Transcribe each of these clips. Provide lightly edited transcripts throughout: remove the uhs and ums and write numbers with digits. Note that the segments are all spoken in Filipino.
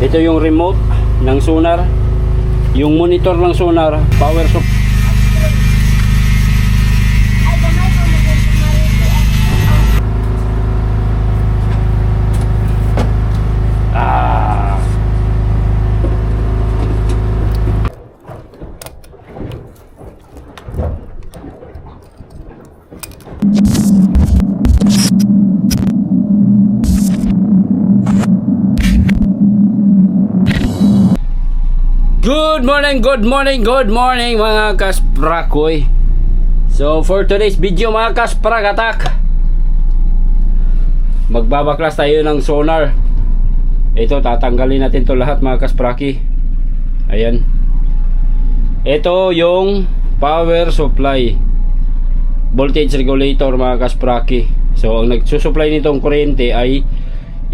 Ito yung remote ng sonar, yung monitor ng sonar, power supply. Good morning mga kasprakoy. So for today's video mga kasprakatak, magbabaklas tayo ng sonar. Ito, tatanggalin natin to lahat mga kaspraki. Ayan. Ito yung power supply, voltage regulator mga kaspraki. So ang nagsusupply nitong kuryente ay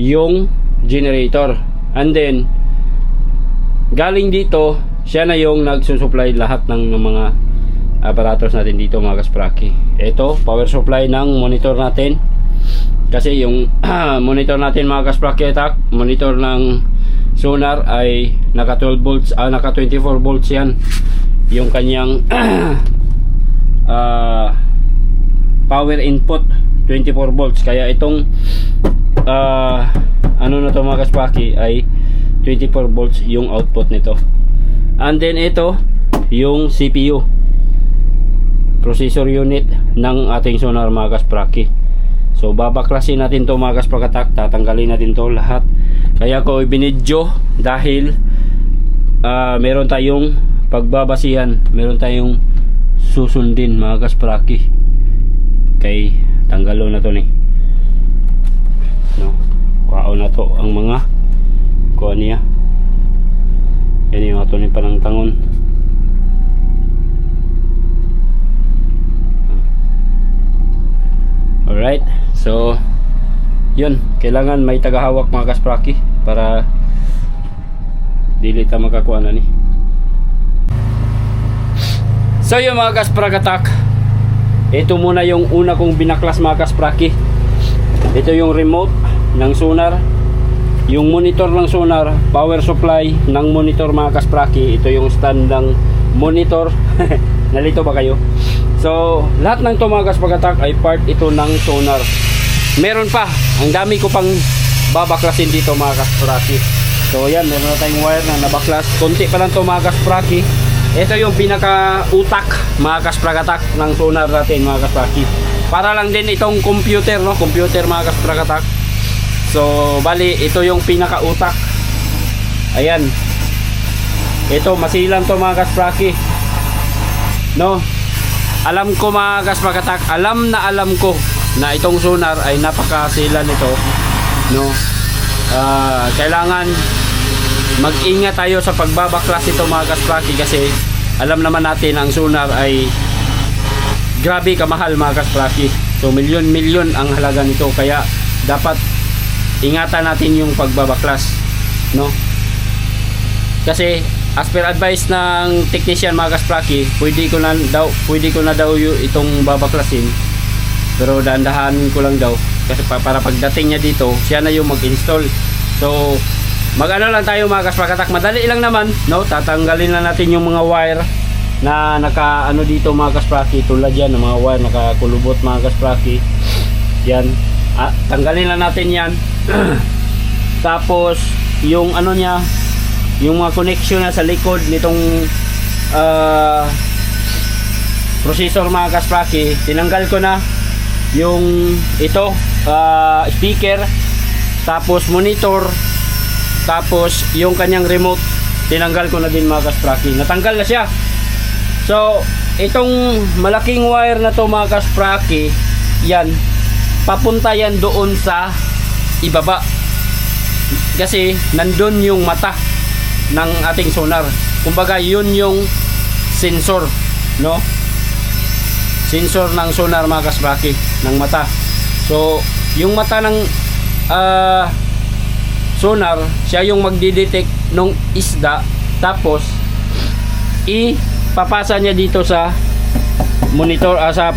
yung generator, and then galing dito, siya na yung nagsusupply lahat ng mga aparatos natin dito mga kaspraki. Ito, power supply ng monitor natin. Kasi yung monitor natin mga kaspraki, monitor ng sonar ay naka 12 volts, naka 24 volts yan. Yung kanyang power input 24 volts. Kaya itong ano na to mga kaspraki ay 24 volts yung output nito. And then ito yung CPU, processor unit ng ating sonar mga kaspraki. So babaklasin natin to mga kasprakatak, tatanggalin natin to lahat. Kaya ko ibinidyo dahil meron tayong pagbabasihan, meron tayong susundin mga kaspraki. Kay tanggalo na to ni, no, kuha na to ang mga kuha niya. Yan yung ato ni panang tangon. Alright, so yun, kailangan may tagahawak mga kaspraki para dili ta makakuha na ni. So yun mga kasprakatak, ito muna yung una kong binaklas mga kaspraki. Ito yung remote ng sonar, yung monitor ng sonar, power supply ng monitor mga kaspraki. Ito yung stand ng monitor. Nalito ba kayo? So lahat ng to mga kasprakatak ay part ito ng sonar. Meron pa, ang dami ko pang babaklasin dito mga kaspraki. So yan, meron na tayong wire na nabaklas. Konti pa lang to mga kaspraki. Ito yung pinaka utak mga kasprakatak ng sonar natin mga kaspraki. Para lang din itong computer, no? Computer mga kasprakatak. So bali ito yung pinaka utak. Ayan. Ito masilan to mga kaspraki, no? Alam ko mga kasprakatak, alam ko na itong sonar ay napakasilan nito, no? Kailangan mag-ingat tayo sa pagbabaklas ito mga kaspraki, kasi alam naman natin ang sonar ay grabe kamahal mga kaspraki. So milyon ang halaga nito, kaya dapat ingatan natin yung pagbabaklas, no? Kasi as per advice ng technician mga kaspraki, pwede ko na daw itong babaklasin, pero dahan-dahanin ko lang daw, kasi para pagdating niya dito, siya na yung mag-install. So mag-ano lang tayo mga kasprakatak, madali lang naman, no? Tatanggalin lang natin yung mga wire na naka-ano dito mga kaspraki, tulad yan ng mga wire nakakulubot mga kaspraki. Yan, tanggalin lang natin yan. Tapos yung ano niya, yung mga connection na sa likod nitong processor mga kaspraki, tinanggal ko na. Yung ito, speaker, tapos monitor, tapos yung kanyang remote, tinanggal ko na din mga kaspraki. Natanggal na siya. So itong malaking wire na to mga kaspraki, yan, papunta yan doon sa ibaba, kasi nandun yung mata ng ating sonar. Kumbaga yun yung sensor, no? Sensor ng sonar mga kaspraki, ng mata. So yung mata ng sonar, siya yung magdidetect nung isda, tapos ipapasa niya dito sa monitor, sa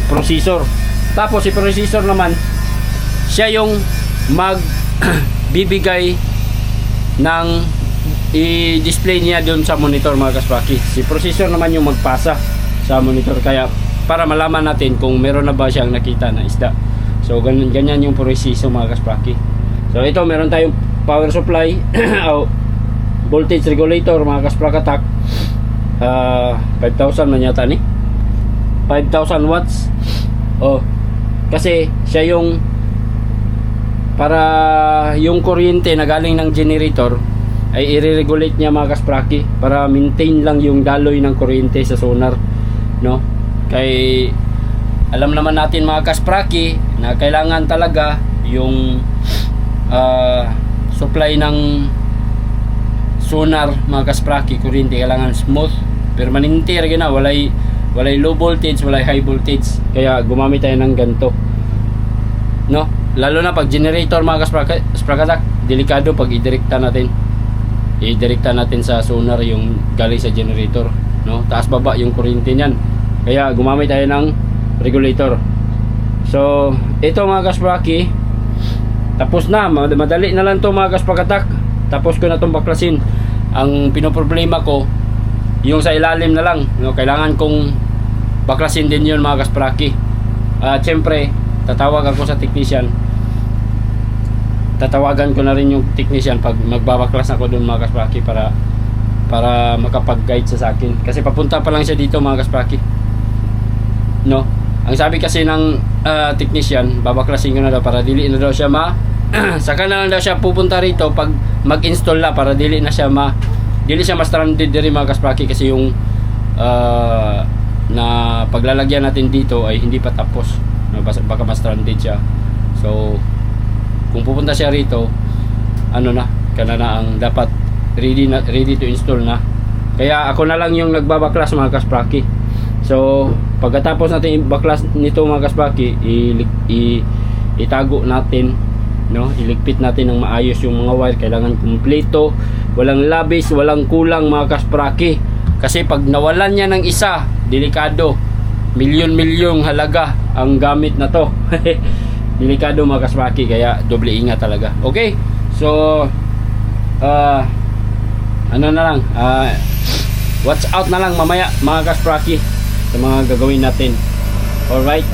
processor. Tapos si processor naman, siya yung magbibigay ng i-display niya doon sa monitor mga kaspraki. Si processor naman yung magpasa sa monitor, kaya para malaman natin kung meron na ba siyang nakita na isda. So ganyan yung proseso mga kaspraki. So ito, meron tayong power supply o voltage regulator mga kasprakatak. 5,000 na yata ni 5,000 watts. Kasi siya yung para yung kuryente na galing ng generator ay i-regulate niya mga kaspraki para maintain lang yung daloy ng kuryente sa sonar, no? Kay alam naman natin mga kaspraki na kailangan talaga yung supply ng sonar mga kaspraki, kuryente kailangan smooth, permanente ra gina, walay low voltage, walay high voltage. Kaya gumamit tayo ng ganto, no? Lalo na pag generator mga kasprakatak, delikado pag idirekta natin sa sonar yung galing sa generator, no? Taas baba yung kuryente niyan. Kaya gumamit tayo ng regulator. So ito mga kaspraki, tapos na, madali na lang to mga kasprakatak. Tapos ko na itong baklasin. Ang pinoproblema ko yung sa ilalim na lang, no? Kailangan kong baklasin din yun mga kaspraki. Siyempre tatawag ako sa technician, tatawagan ko na rin yung technician pag magbabaklas ako doon mga kaspraki, para makapag-guide sa akin, kasi papunta pa lang siya dito mga kaspraki, no? Ang sabi kasi ng technician, babaklasin ko na daw para dili na daw siya saka na lang daw siya pupunta rito pag mag-install na, para dili siya ma-stranded diri mga kaspraki, kasi yung na paglalagyan natin dito ay hindi pa tapos, no? Baka ma-stranded siya. So kung pupunta siya rito, kana na ang dapat ready to install na. Kaya ako na lang yung nagbabaklas mga kaspraki. So pagkatapos natin i-baklas nito mga kaspraki, itago natin, no? Iligpit natin ng maayos yung mga wire. Kailangan kumpleto, walang labis, walang kulang mga kaspraki. Kasi pag nawalan niya ng isa, delikado. Milyon-milyong halaga ang gamit na to. Delikado mga kaspraki, kaya doble ingat talaga. Okay, so watch out na lang mamaya mga kaspraki sa mga gagawin natin. Alright,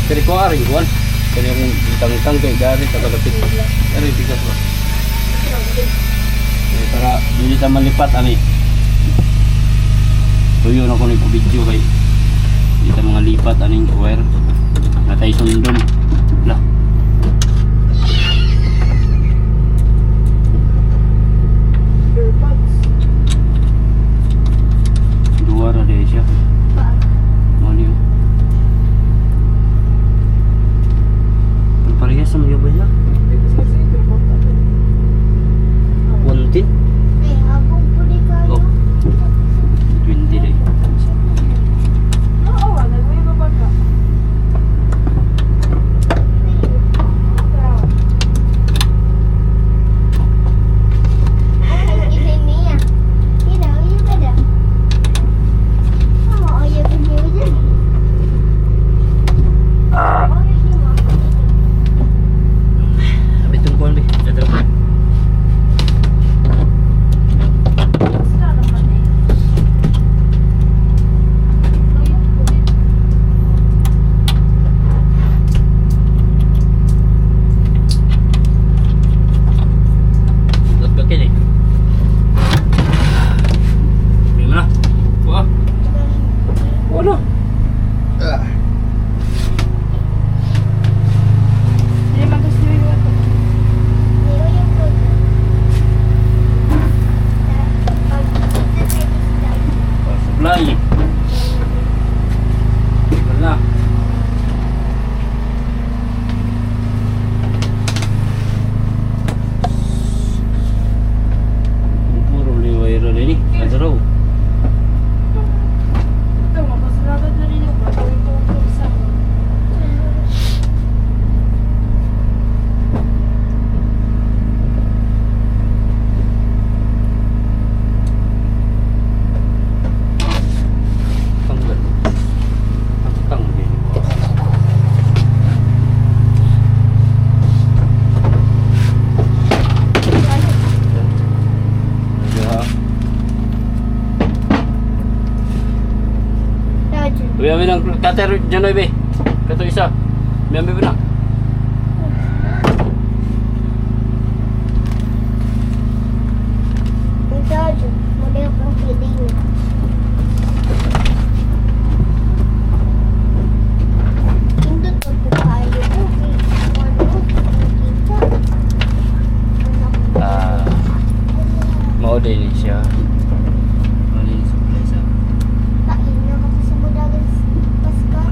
pero ko aring kuan kanya kung tang-tang kay gari tagalapit ari bigas ba para dili ta malipat ani. Tuyo na ko ni video kay dili ta mga lipat aning wire natay sundon lah. Dua ra deh siya. Ano yun? Parehas sama dia banyak. Kuntin? Oh, 20 deh. Supply. Wala. Puro liway rin ini. Ada raw. Uwi ng cutter dyan na ibe. Kato isa. Uwi mo na. George, model pang feeding niya. Pindot ko po kayo po. Mao din siya. Mao din sa place. Kain na kasi sa budagan Paska.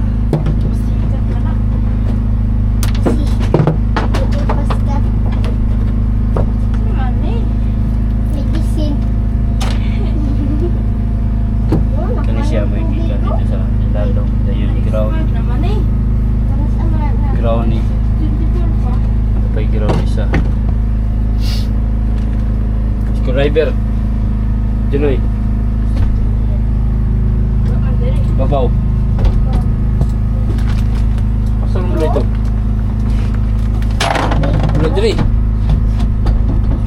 Sikat na na. Paska. Medicine. Kani siya may gikan dito sa lalong dayon ground. Ground ni. Kay ground isa. Driver. Jenoy. Babaw. Asa mo dito? Wala diri.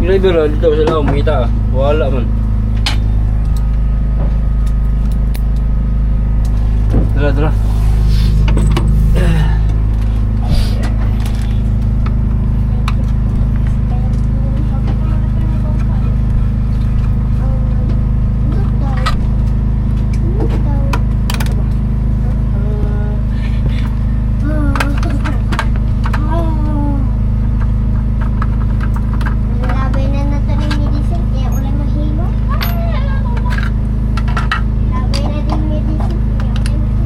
Driver dito sa laom kita. Wala man. Tara. Labay na nato ng medicine, kaya ulay mahilo. Labay na din medicine, kaya ulay mahilo.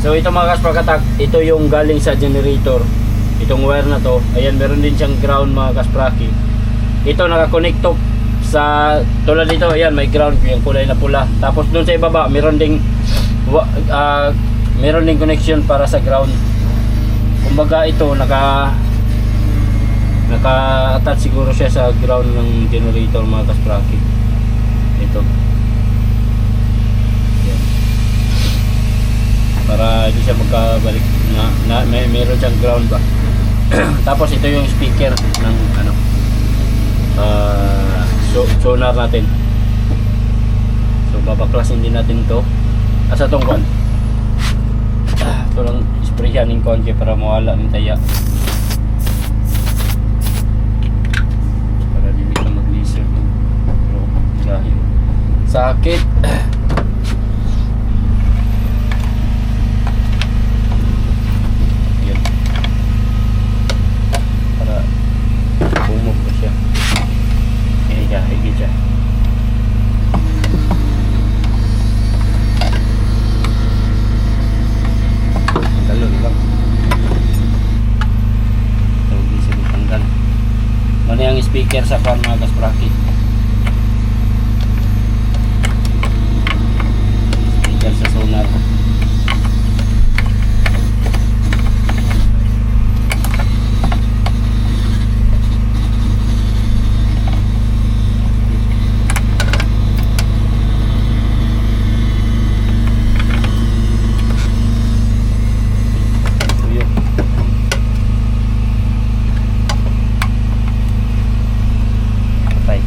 So ito mga kasprakatak, ito yung galing sa generator. Itong wire na to, ayan meron din siyang ground mga kaspraki. Ito nakakonect to sa tulad dito, ayan may ground yung kulay na pula. Tapos doon sa ibaba meron ding connection para sa ground. Kumbaga ito naka-attach siguro siya sa ground ng generator mga kaspraki. Ito. Para hindi siya magkabalik na meron siyang ground ba. Tapos ito yung speaker ng sonar natin. So babaklasin din natin to asa tong kon. Ito lang sprayan ng konti para mawala ng taya. Para di ka mag-laser dahil sakit. speaker sa pan mga kaspraki. Speaker sa sonar. Tuyo. Patay.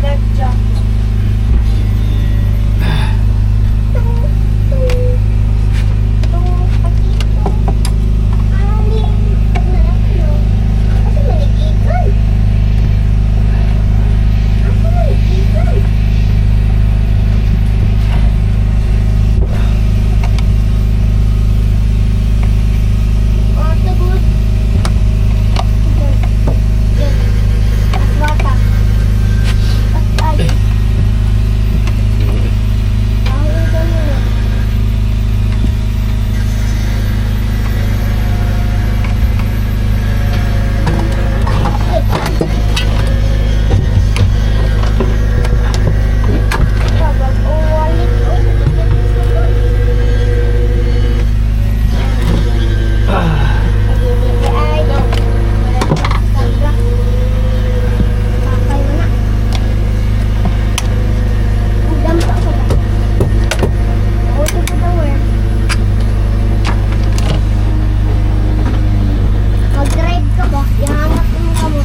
Left jaw. Mag-drive ka ba? Ihanap mo ka mo.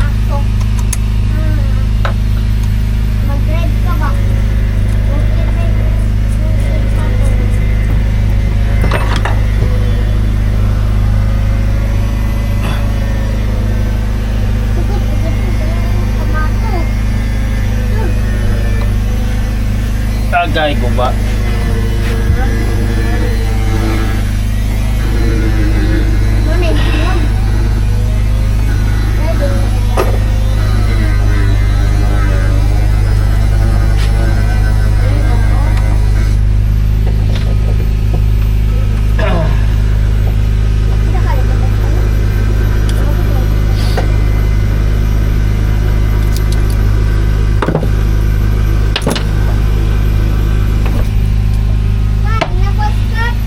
Ako. Mag-drive ka ba? Tagay ko ba?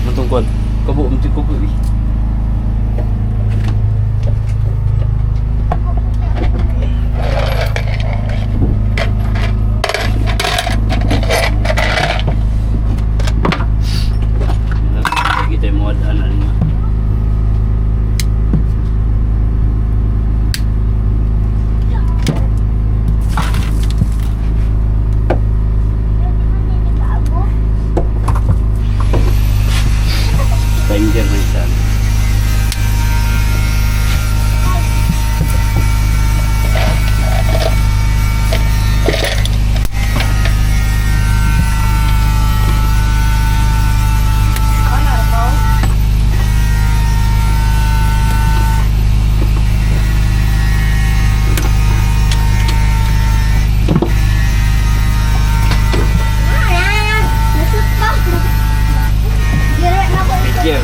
Matungkol. Kabo mti ko eh. Kita mo adan mo. Danger na isa. Picture.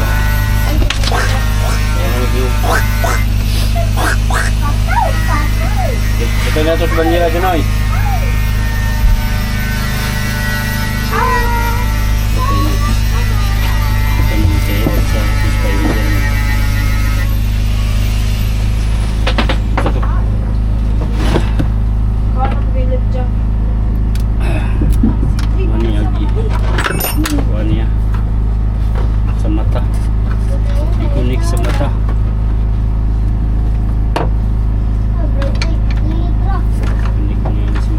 Ito na ito sa bandila dyan oy. Ito na si Elsa. Is by William. Ito. Wani agi. Wani ya. Sa mata. Ikunik sa mata. Ikunik na yun sa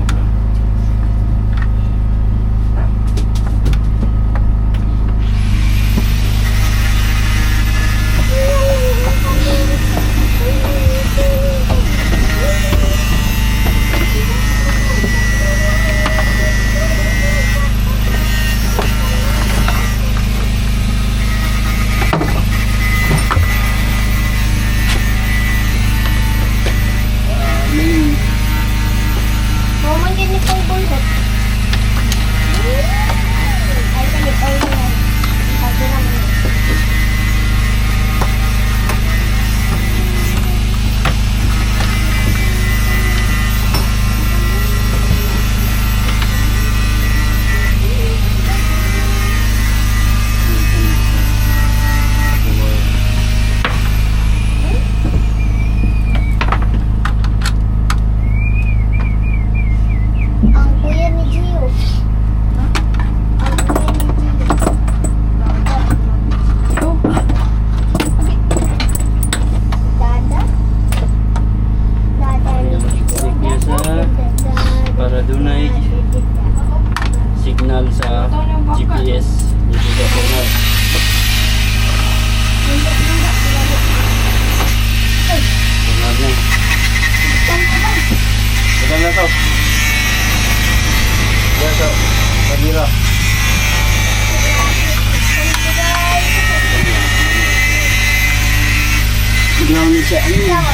Yawa.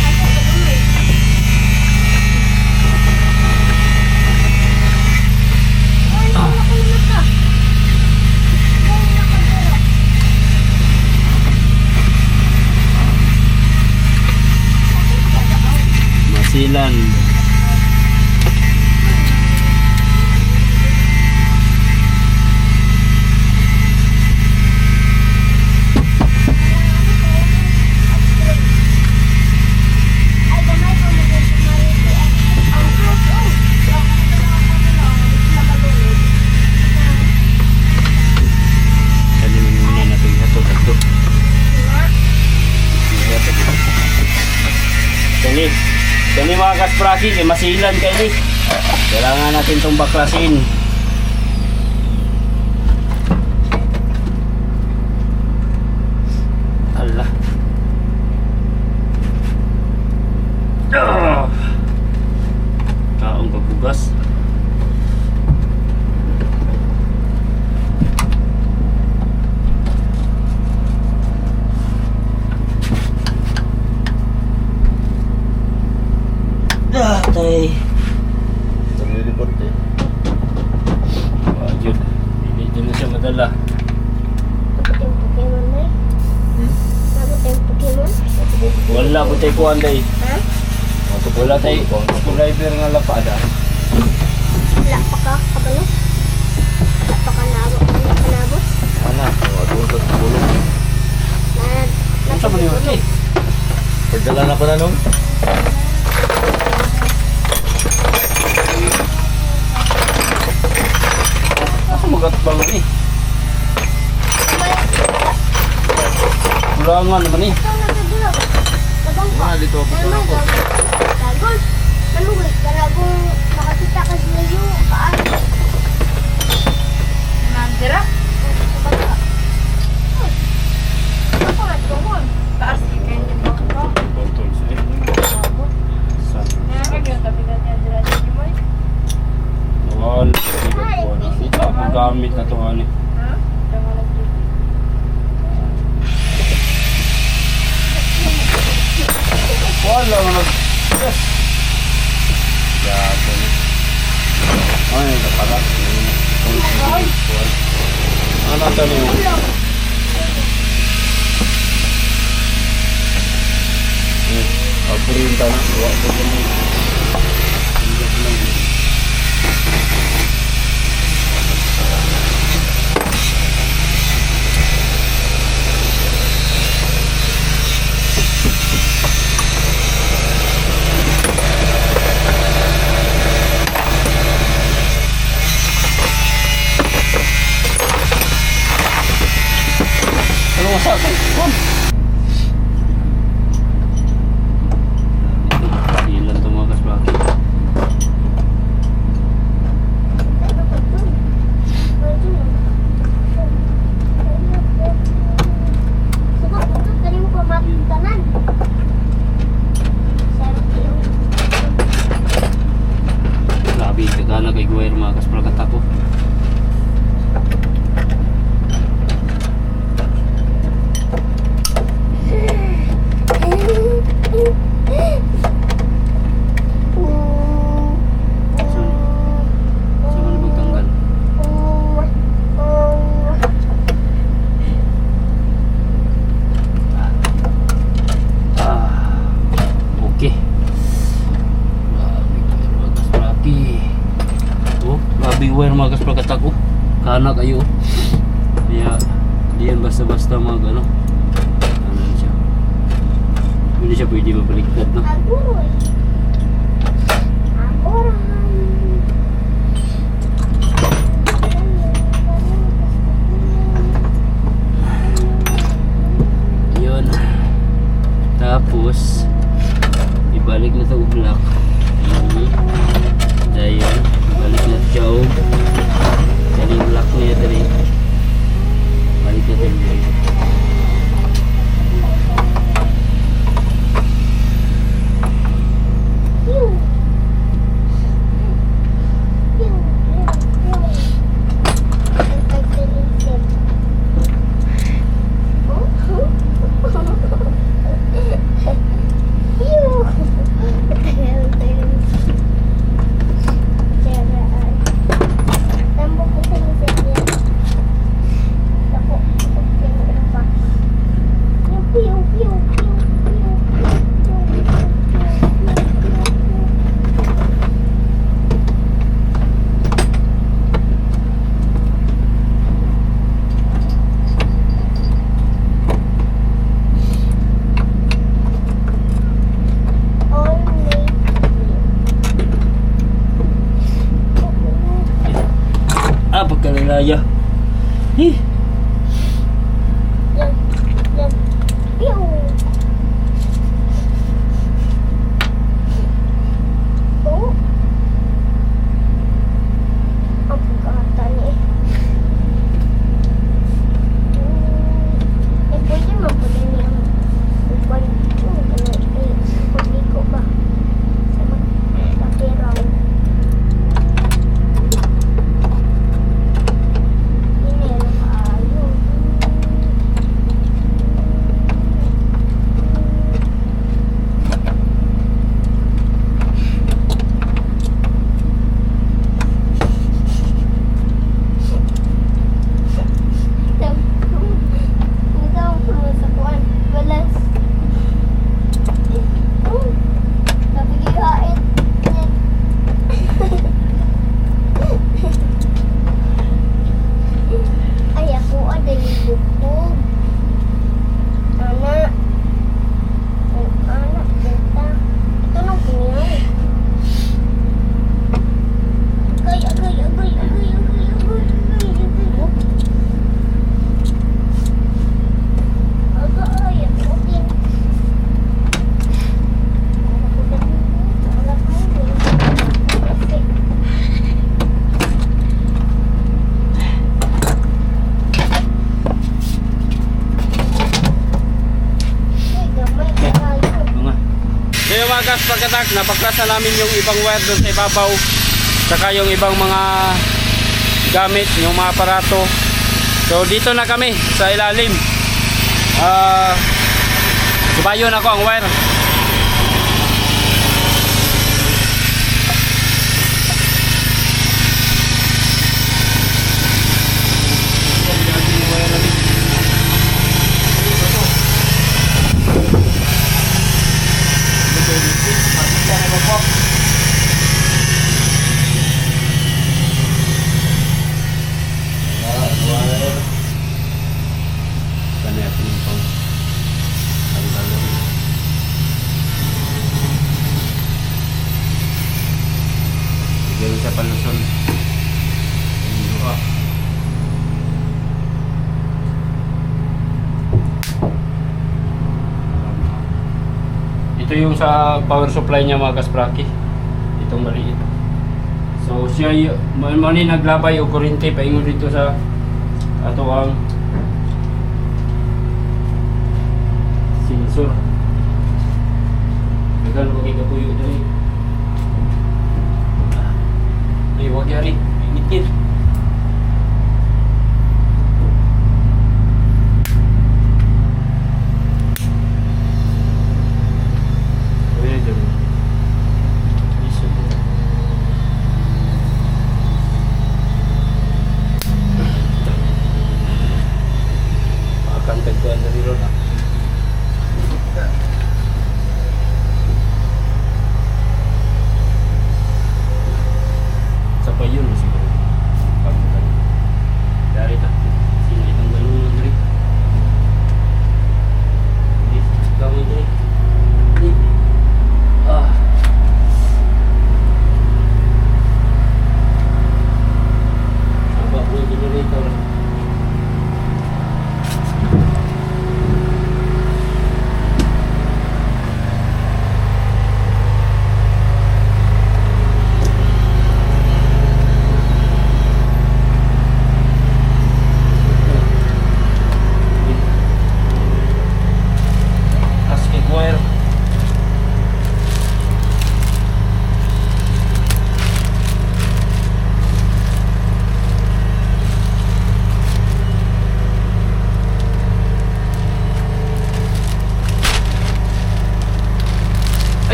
Ate, gagawin. Ay, nakulunod ka. Ay, nakagara. Masilan. Ay, gamay ko mo din sa marito. Ang close, oh. Kani muna natin hato. Kani mga kaspraki, kay masilan kay ni. Kailangan natin itong baklasin. Allah. Kaong pagbugas. Tay. Nalilipot eh. Wajud. Hindi na siya madala. Yung Pokemon na eh. Sabot yung Pokemon. Wala ko tayo kuhan day. Ha? Wala tayo driver nga lapada. Wala pa ka, kabalo? Wala pa ka nabot? Wala ka nabot? Mana? Doon sa bulong. Ano sa maniwag eh? Pagdala na pa na nung. Ako magatbang eh. Wala nga naman eh. Ikaw nagagulog. Tabang ka. Mana dito ako sa Ano ako. Tagol. Manugay. Karagong makakita ka sa layo. Kaan. Nandira? Tabang ka. Ako na doon. Taas kayo yung bako. Botol siya eh. Abot. Kaya yung kabigat niya dira niyo mo. Wala. Ito ang gamit na to ano eh. Ha? Tama na dito. Wala nga nag... Yes! Yato na. Ay, nakara. Ano ito niyo? Pagpurinta na. Wala ko dyan eh. Hindi ko lang eh. Ano mo sa akin? Kom! Ito, ilan ito mga kasbaki. Grabe, kagana kay Guwer mga kasbaki ako. Saan ka na magtanggal? Okay. Grabe wire mga kasprakat ako. Kana kayo. Kaya di yan basta-basta mag ano. Ano na siya. Hindi siya pwede mabaliktad no. Agoy. Agoran. Yun. Tapos ibalik na sa ublak. Dayon, balik na siya o. Dali ublak niya dali. Balik na dali. Laya. Eh, Yan. Yan. Pew! Oh. Ang pagkakata niya eh. Eh, pwede man po din yung upan. Pagliko ba? Sa peraw. Inelo kaayo. Ikaw po sa kuwan. Balas. Napigihain. Ay, ako ada yung bukbog. Anak. Ang anak, beta. Ito nang kiniyaw. Agay, agay, agay, agay, agay, agay, agay, agay. Agay, ako din. mga. So yung mga gas pagkatak, napaklasan namin yung ibang wire doon sa ibabaw. Saka yung ibang mga gamit, yung mga aparato. So dito na kami sa ilalim. Subayon ako ang wire. Diyan sa paluson. Ito yung sa power supply niya mga kaspraki. Itong maliit. So siya mani naglabay o kuryente paingon dito sa ato ang sensor. Dagan ko kay kapuyo dali. Ay wag yari, init.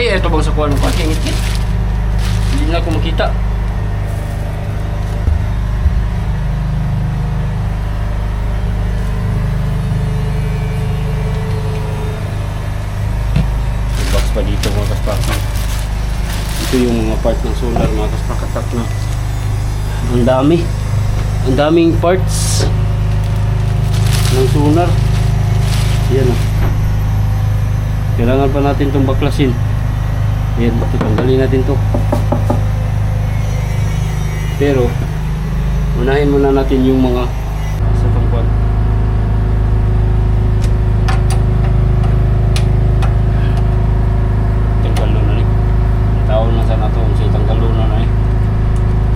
Ay, ito bang sa kuwan mo? Ngit-ngit. Hindi na ako makita. Box pa dito mga kaspaki. Ito yung mga part ng solar mga kaspakatak na. Ang dami. Ang daming parts ng solar. Yan o. Kailangan pa natin itong baklasin. Ayan, tanggalin natin to. Pero Unahin muna natin yung mga sa tungkol. Tanggal na ni. Taon na sana to, sa tanggal na ni.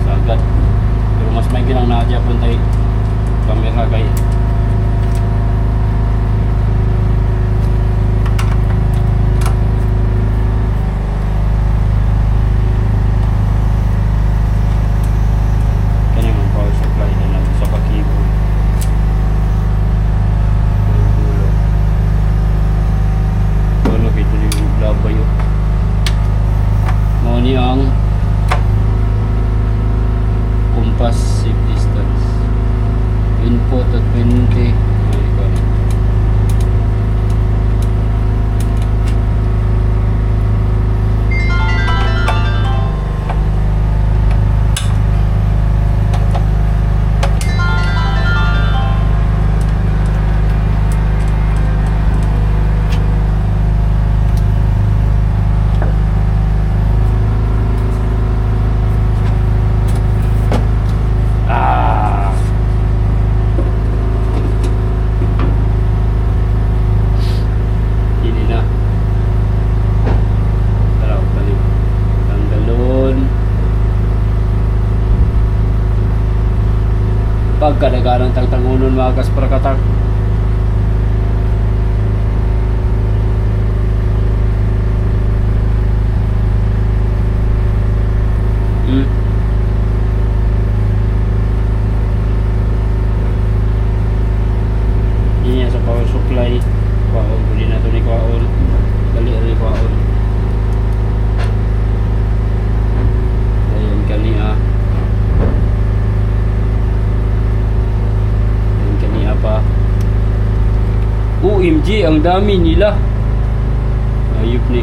Sa agad. Pero mas may ginang naadya pun tay kamera kay. Kani man power supply na lang sa pakibo. Ano bito ni labay yo. Mao ni ang compass safe distance. Input at 20. Ay, ikaw na. Ah. Ini na. Tara, balik. Tanggalon. Pagkadagarang tangtangunon mga kasprakatak. Ini sa power supply. Kwaon, huli na ito ni Kwaon. Dali rin Kwaon. Ayun kaniya. Ayun kaniya pa. OMG, ang dami nila. Ayup ni.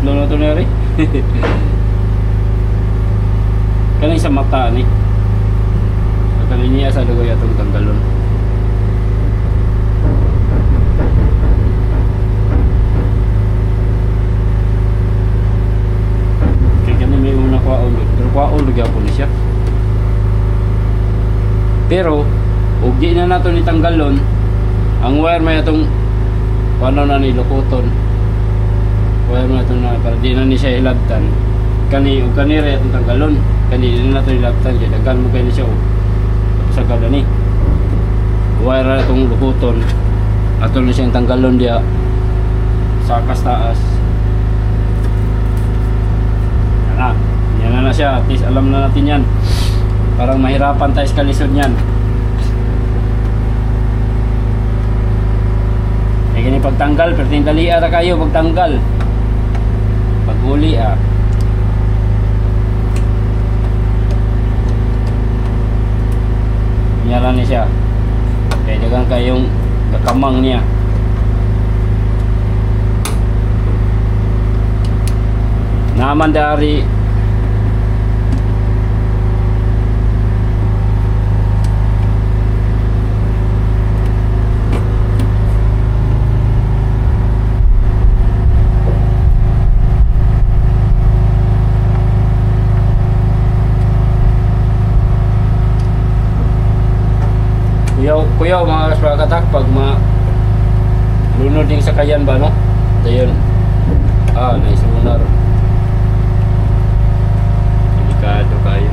Tatlo na ito na rin. Kanang sa mata ni. Kanin niya sa lugoy atong tanggalon. Kaya kani may una kwaon. Pero kwaon lugya po ni siya. Pero ug di na nato ni tanggalon, ang wire may atong paano na ni lukuton. Wire mo nato na para di na ni siya hilabtan. Kani ug kani re atong tanggalon. Kani di na nato hilabtan kay daghan mo kay ni siya. Sa kada ni. Wire na atong lukuton. Ato na siyang tanggalon dia sa taas. Yan na siya. At least alam na natin yan. Parang mahirapan tayo sa kalisod niyan. Eh gani pagtanggal, pero tindali ara kayo pagtanggal. Paghuli Nyala ni siya. Kaya dagang kayong kakamang niya. Naman dari kuyaw mga kasprakatak pag lunod yung sakayan ba no? Ito yun. Naisunar. Delikado kayo.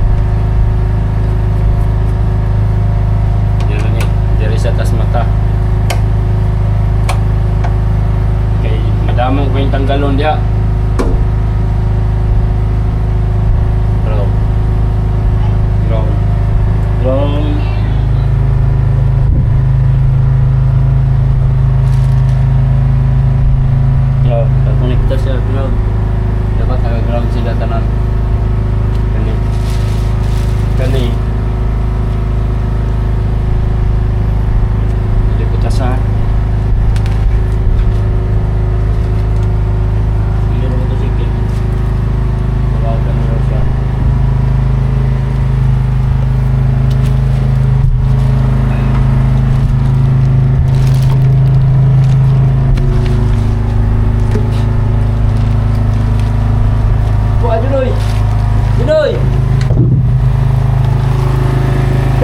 Yan na ni. Diri sa tas mata. Okay, madamong ko yung tanggalon diha. Ground. Konekta siya, vlog.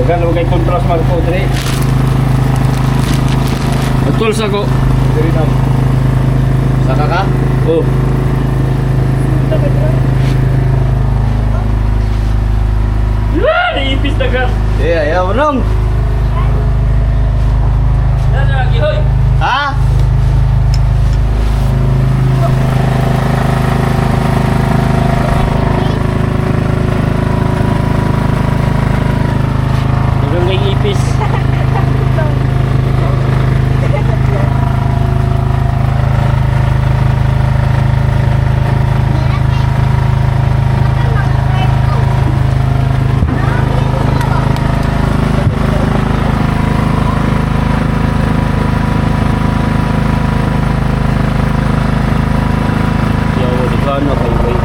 Dagan mo kay contrast Marco dire. Betul sa ko. Diri na. Saka ka? Oh. Wah, naipis dagan. Ayaw nung. Dala lagi hoy. Ha? Dagang kay ipis. Yaw, di ba ano kay kay.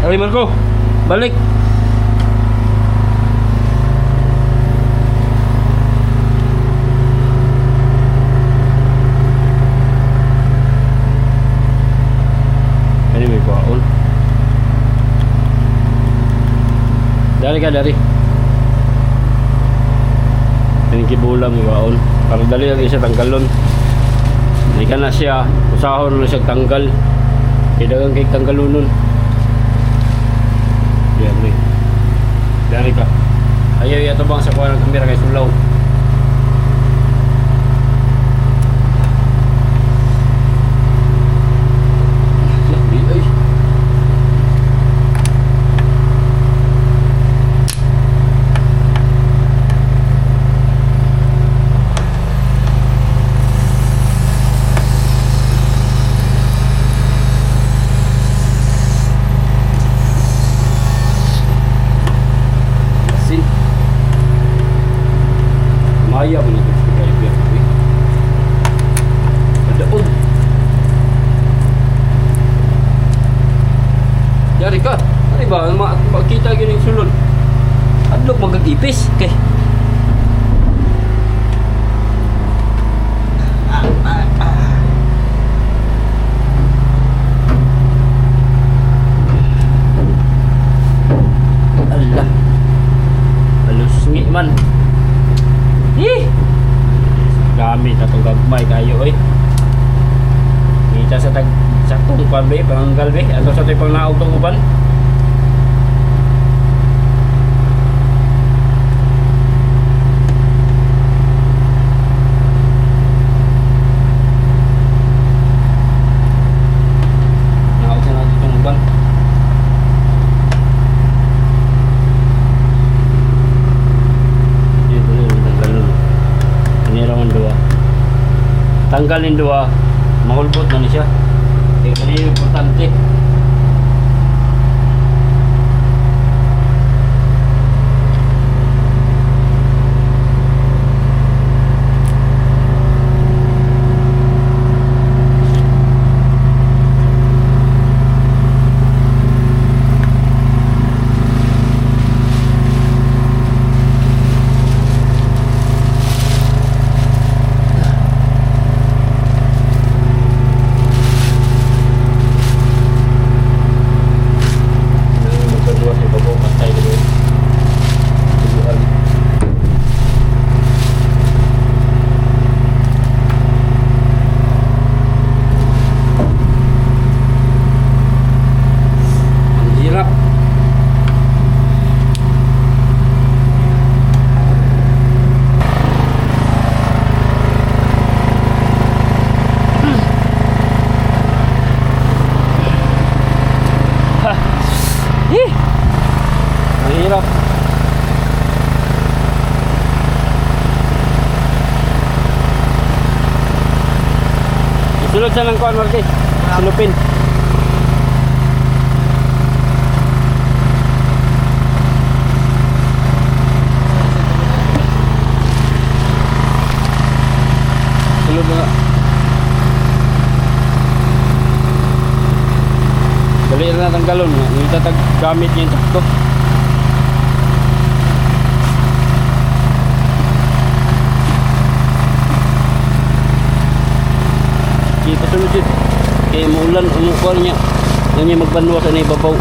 Ay, Marco, balik. Ini may kuwaon. Dari ka, dari. Ini kibulam may kuwaon. Para dali ang isa tanggalon. Hindi ka na siya. Usahon na siya tanggal. Kidagang kay tanggalunon. Dari. Dari ka. Ayaw yato bang sa kuha ng kamera kay sulaw. Ay. Sin. Maya mo nito sa kaya biya. Adaon. Dari ka. Ari ba makita gyud ning sulod. Adlok magag-ipis kay. Allah. Halus ngi man. Gamit atong gagmay kayo oy. Kita sa tag saktong pan be, panganggal be, ato sa tay pang naog tong uban. Naog sa nato tong uban. Tanggalin dua, mahulbot na ni siya. Kaya kanina importante. Sulod sa ng kuan Marky. Silupin. Dali na natang galon. Yung itatag gamit niya yung sakto. Sige, pasunod yun. Kaya maulan, umukol niya. Yan niya magbanwa sa naibabaw.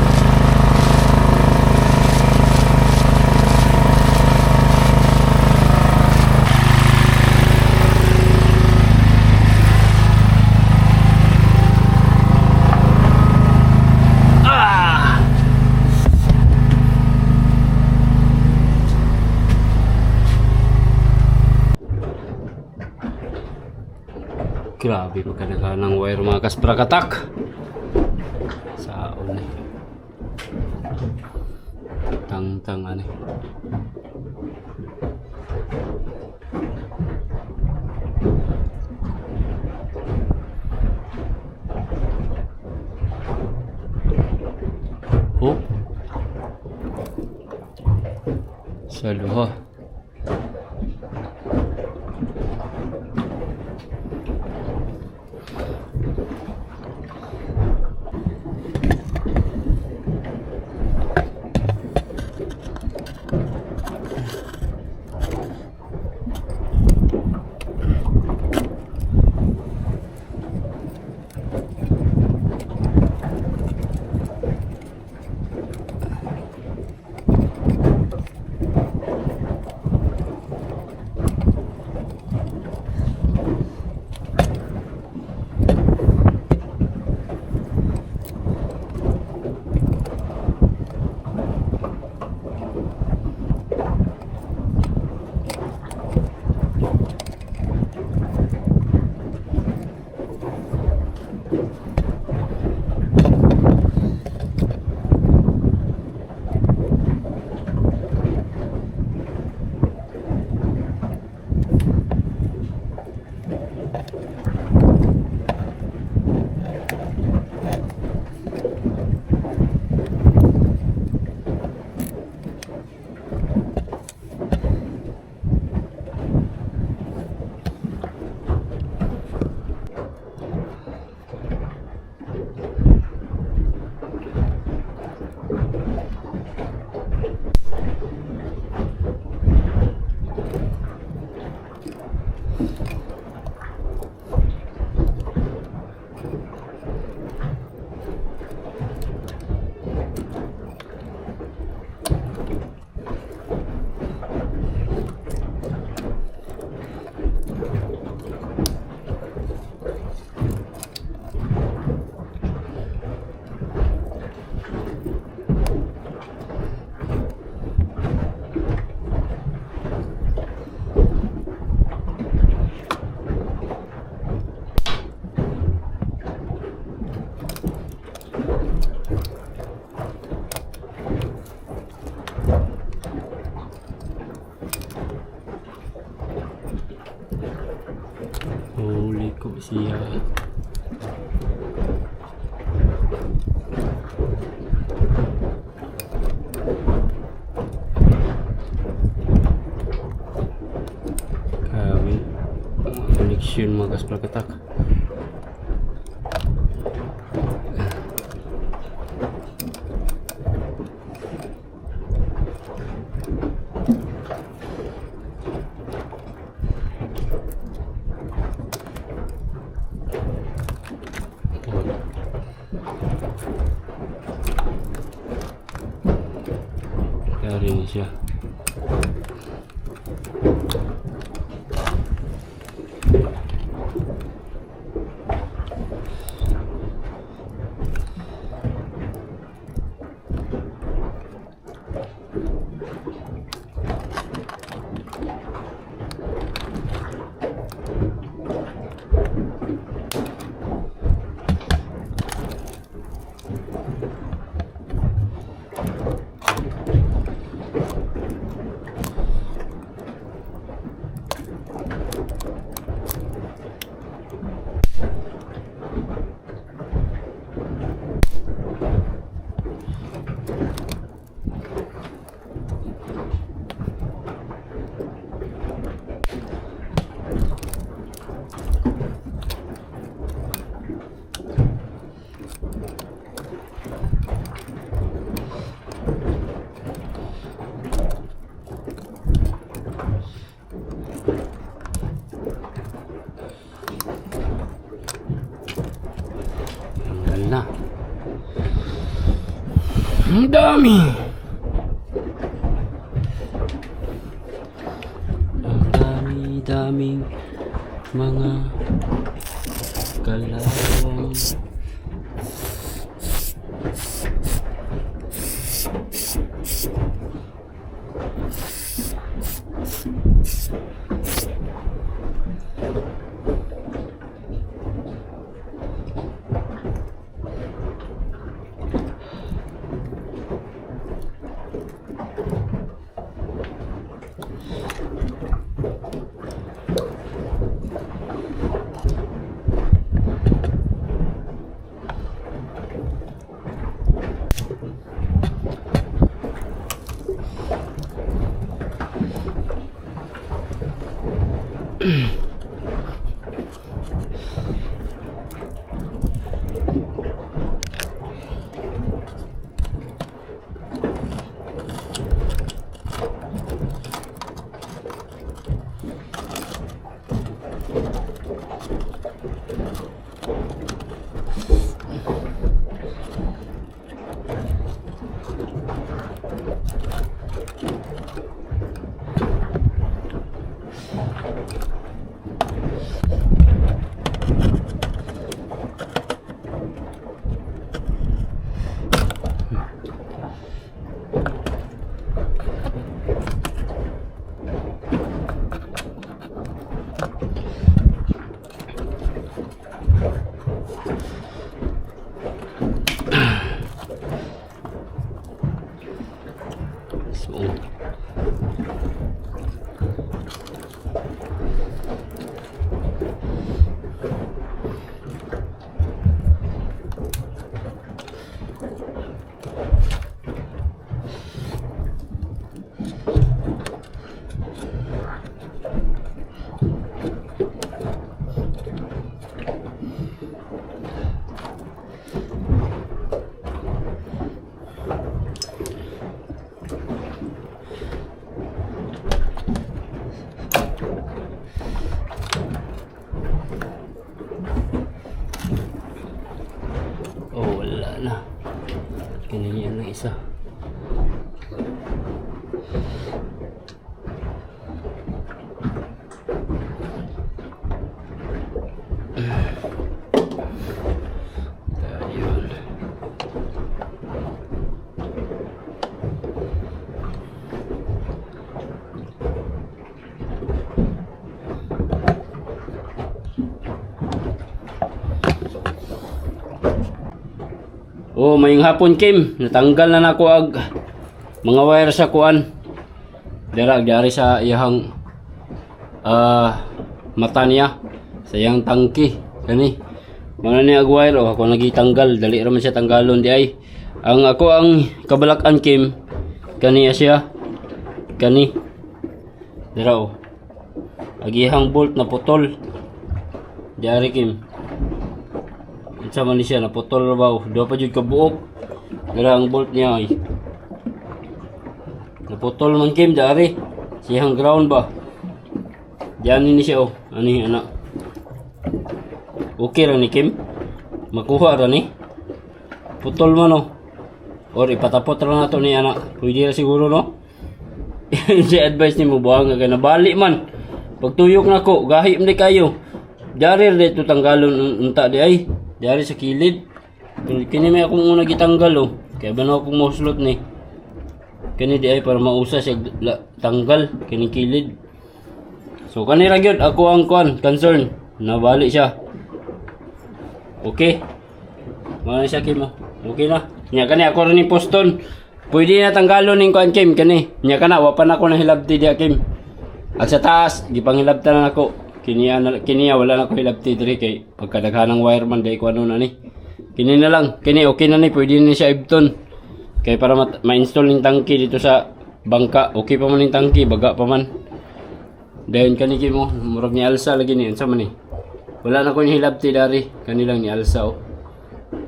Grabe magkanaga ng wire mga kasprakatak. Saon eh. Tang-tang ano eh. Oh. Sa luha. Huli ko siya. Kami koneksyon mga kasprakatak. Kaya rin siya. na. Ang dami. Ang dami-daming mga kalawang. Oh, wala na. Kinilian ng isa. Ayun. Oh, mayong hapon Kim, natanggal na nako ag mga wire sa kuan. Dira gyari sa iyang mata niya sa iyang tangki kani. Mana ni ag wire oh, ako nagitanggal, dali ra man siya tanggalon di ay. Ang ako ang kabalakan Kim kani siya. Kani. Dira oh. Agihang bolt na putol. Diari Kim. Sama ni siya naputol na ba? Dua pa jud ka buok. Gara ang bolt niya ay. Naputol man Kim dari. Siyang ground ba? Diyan ni siya oh. Ani anak. Okay ra ni Kim. Makuha ra ni. Putol man oh. Or ipatapot ra na to ni anak. Pwede ra siguro no. Si advice ni mo buang nga nabali man. Pagtuyok nako, gahi man kayo. Dari ra dito tanggalon unta di ay. Dari sa kilid. Kini may akong una gitanggal oh. Kaya ba na akong muslot ni. Kini di ay para mausa siya tanggal. Kini kilid. So kanira gyud ako ang concern. Nabali siya. Okay. Mana siya Kim oh. Okay na. Nya kani ako rin ni poston. Pwede na tanggalon ning kuan Kim kani. Nya kana wa pa na ako nahilabti dia Kim. At sa taas gipangilabtan na ako. Kiniya wala na ko hilabti diri kay pagkadaghanang wireman day ko ano na ni. Kini na lang, kini okay na ni, pwede na siya ibton. Kay para ma-install ning tangki dito sa bangka, okay pa man ning tangki, baga pa man. Dayon kani mo, murag ni Alsa lagi ni, unsa man ni. Wala na ko ni hilabti dari, kani lang ni Alsa oh.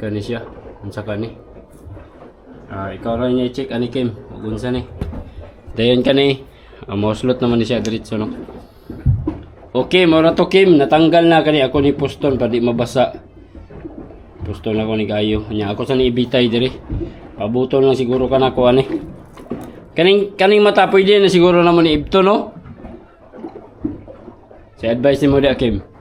Kani siya, unsa kani. Ikaw ra niya i-check ani Kim, ug unsa ni. Dayon kani, moslot naman ni siya diretso no. Okay, mao na to Kim, natanggal na kani ako ni poston pa di mabasa. Gusto na ko ni kayo. Nya ako sa niibitay diri. Pabuto lang siguro ka na ko ani. Kaning mata pwede na siguro na mo ni Ibto no? Si advice ni mo di Akim.